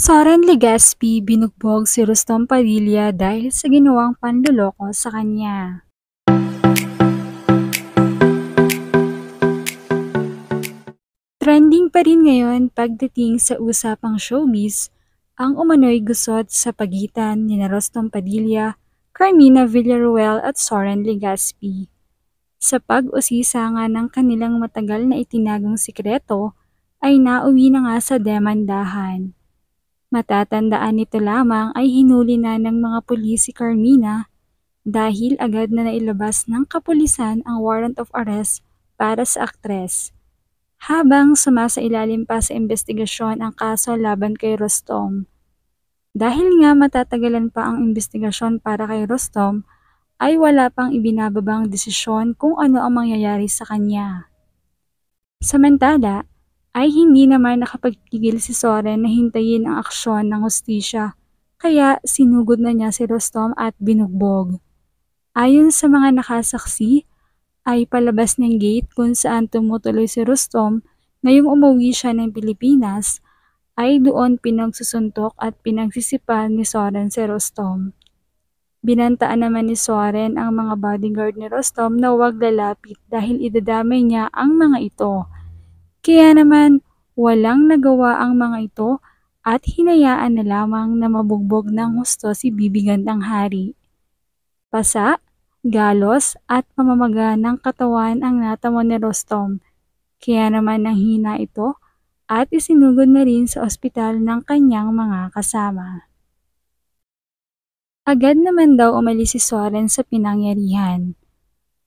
Soren Legaspi binugbog si Rustom Padilla dahil sa ginawang panloloko sa kanya. Trending pa rin ngayon pagdating sa usapang showbiz ang umano'y gusot sa pagitan ni Rustom Padilla, Carmina Villarroel at Soren Legaspi. Sa pag-usisa nga ng kanilang matagal na itinagong sikreto ay nauwi na nga sa demandahan. Matatandaan nito lamang ay hinuli na ng mga pulis si Carmina dahil agad na nailabas ng kapulisan ang warrant of arrest para sa aktres. Habang sumasailalim pa sa investigasyon ang kaso laban kay Rustom. Dahil nga matatagalan pa ang investigasyon para kay Rustom, ay wala pang ibinababang desisyon kung ano ang mangyayari sa kanya. Samantala, ay hindi naman nakapagpigil si Soren na hintayin ang aksyon ng hustisya, kaya sinugod na niya si Rustom at binugbog. Ayon sa mga nakasaksi, ay palabas ng gate kung saan tumutuloy si Rustom ngayong umuwi siya ng Pilipinas, ay doon pinagsusuntok at pinagsisipan ni Soren si Rustom. Binantaan naman ni Soren ang mga bodyguard ni Rustom na huwag lalapit dahil idadamay niya ang mga ito. Kaya naman walang nagawa ang mga ito at hinayaan na lamang na mabugbog ng husto si Bibi Gandang Hari. Pasa, galos at pamamaga ng katawan ang natamo ni Rustom, kaya naman nanghina ito at isinugod na rin sa ospital ng kanyang mga kasama. Agad naman daw umalis si Soren sa pinangyarihan.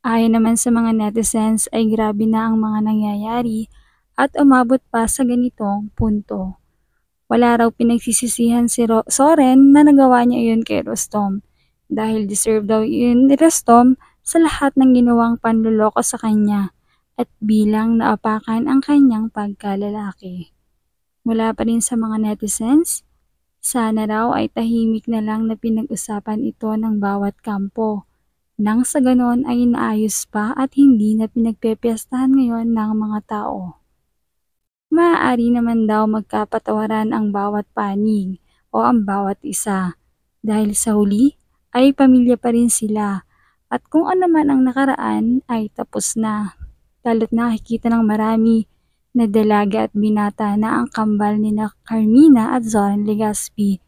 Ayon naman sa mga netizens ay grabe na ang mga nangyayari at umabot pa sa ganitong punto. Wala raw pinagsisisihan si Soren na nagawa niya iyon kay Rustom dahil deserve daw iyon ni Rustom sa lahat ng ginawang panloloko sa kanya at bilang naapakan ang kanyang pagkalalaki. Mula pa rin sa mga netizens, sana raw ay tahimik na lang na pinag-usapan ito ng bawat kampo, nang sa ganon ay naayos pa at hindi na pinagpepiestahan ngayon ng mga tao. Maaari naman daw magkapatawaran ang bawat panig o ang bawat isa dahil sa huli ay pamilya pa rin sila at kung ano man ang nakaraan ay tapos na. Lalo't nakikita ng marami na dalaga at binata na ang kambal ni Carmina at Soren Legaspi.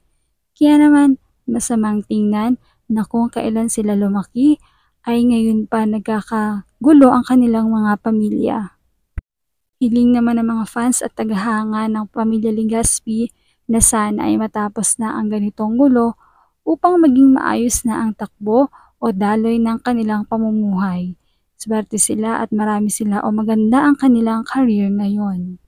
Kaya naman masamang tingnan na kung kailan sila lumaki ay ngayon pa nagkakagulo ang kanilang mga pamilya. Hiling naman ng mga fans at tagahanga ng pamilya Legaspi na sana ay matapos na ang ganitong gulo upang maging maayos na ang takbo o daloy ng kanilang pamumuhay. Swerte sila at marami sila o maganda ang kanilang career ngayon.